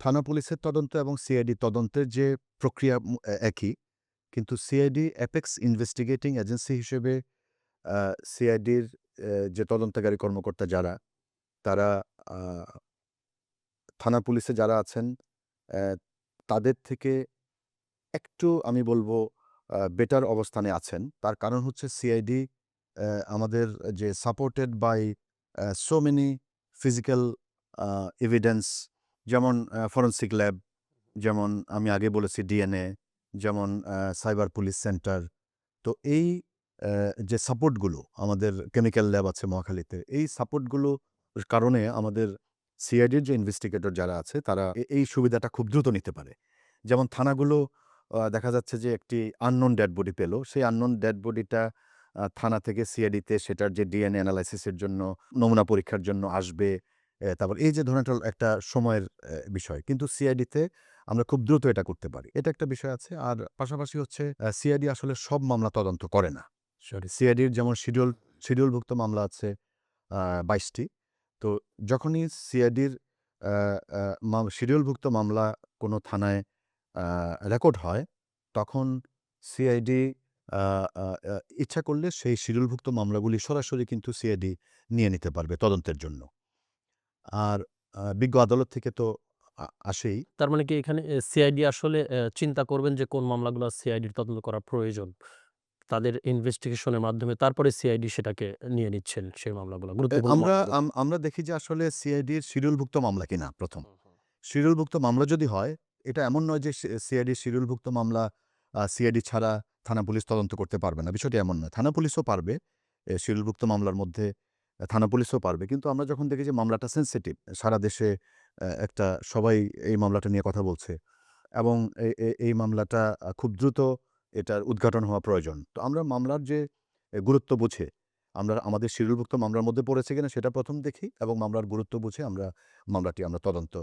থানা পুলিশের তদন্ত এবং সিআইডি তদন্তের যে প্রক্রিয়া একই। কিন্তু সিআইডি অ্যাপেক্স ইনভেস্টিগেটিং এজেন্সি হিসেবে সিআইডির যে তদন্তকারী কর্মকর্তা যারা, তারা আ থানা পুলিশে যারা আছেন, অ্যা তাদের থেকে একটু আমি বলব বেটার অবস্থানে আছেন। তার কারণ হচ্ছে সিআইডি আমাদের যে supported by so many physical uh evidence, যেমন ফরেনসিক ল্যাব, যেমন আমি আগে বলেছি ডিএনএ, যেমন সাইবার পুলিশ সেন্টার। তো এই যে সাপোর্টগুলো, আমাদের কেমিক্যাল ল্যাব আছে মহাখালীতে। এই সাপোর্টগুলোর কারণে আমাদের সিআইডির যে ইনভেস্টিগেটর যারা আছে তারা এই সুবিধাটা খুব দ্রুত নিতে পারে। যেমন থানাগুলো দেখা যাচ্ছে যে একটি আননোন ডেড বডি পেল। সেই আননোন ডেড বডিটা থানা থেকে সিআইডিতে সেটার যে ডিএনএ এনালাইসিস এর জন্য, নমুনা পরীক্ষার জন্য আসবে। তারপর এই যে ধরুন একটা সময়ের বিষয়। কিন্তু সিআইডিতে আমরা খুব দ্রুত এটা করতে পারি। এটা একটা বিষয় আছে। আর পাশাপাশি হচ্ছে সিআইডি আসলে সব মামলা তদন্ত করে না। সিআইডির যেমন শিডিউলভুক্ত মামলা আছে ২২ টি। তো যখনই সিআইডির আ আ শিডিউলভুক্ত মামলা কোনো থানায় আ রেকর্ড হয়, তখন সিআইডি আ আ আ ইচ্ছা করলে সেই শিডিউলভুক্ত মামলাগুলি সরাসরি কিন্তু সিআইডি নিয়ে নিতে পারবে তদন্তের জন্য। আর বিজ্ঞ আদালত থেকে তো আসেই। তার মানে কি এখানে সিআইডি আসলে চিন্তা করবেন যে কোন মামলাগুলো সিআইডির তদন্ত করা প্রয়োজন। তাদের ইনভেস্টিগেশন এর মাধ্যমে তারপরে সিআইডি সেটাকে নিয়ে নিচ্ছেন সেই মামলাগুলো। গুরুত্বপূর্ণ মামলাগুলো। আমরা দেখি যে আসলে সিআইডির শিডিউলভুক্ত মামলা কিনা ১ম। হুম, হুম। শিডিউলভুক্ত মামলা যদি হয়, এটা এমন নয় যে সিআইডির শিডিউলভুক্ত মামলা সিআইডি ছাড়া থানা পুলিশ তদন্ত করতে পারবে না। বিষয়টি এমন নয়। থানা পুলিশও পারবে। শিডিউলভুক্ত মামলার মধ্যে থানা পুলিশও পারবে। কিন্তু আমরা যখন দেখি যে মামলাটা সেনসিটিভ, সারা দেশে একটা সবাই এই মামলাটা নিয়ে কথা বলছে এবং এই মামলাটা খুব দ্রুত এটার উদ্ঘাটন হওয়া প্রয়োজন। তো আমরা মামলার যে গুরুত্ব বুঝে, আমরা আমাদের শিডিউলভুক্ত মামলার মধ্যে পড়েছে কিনা সেটা ১ম দেখি এবং মামলার গুরুত্ব বুঝে মামলাটি আমরা তদন্ত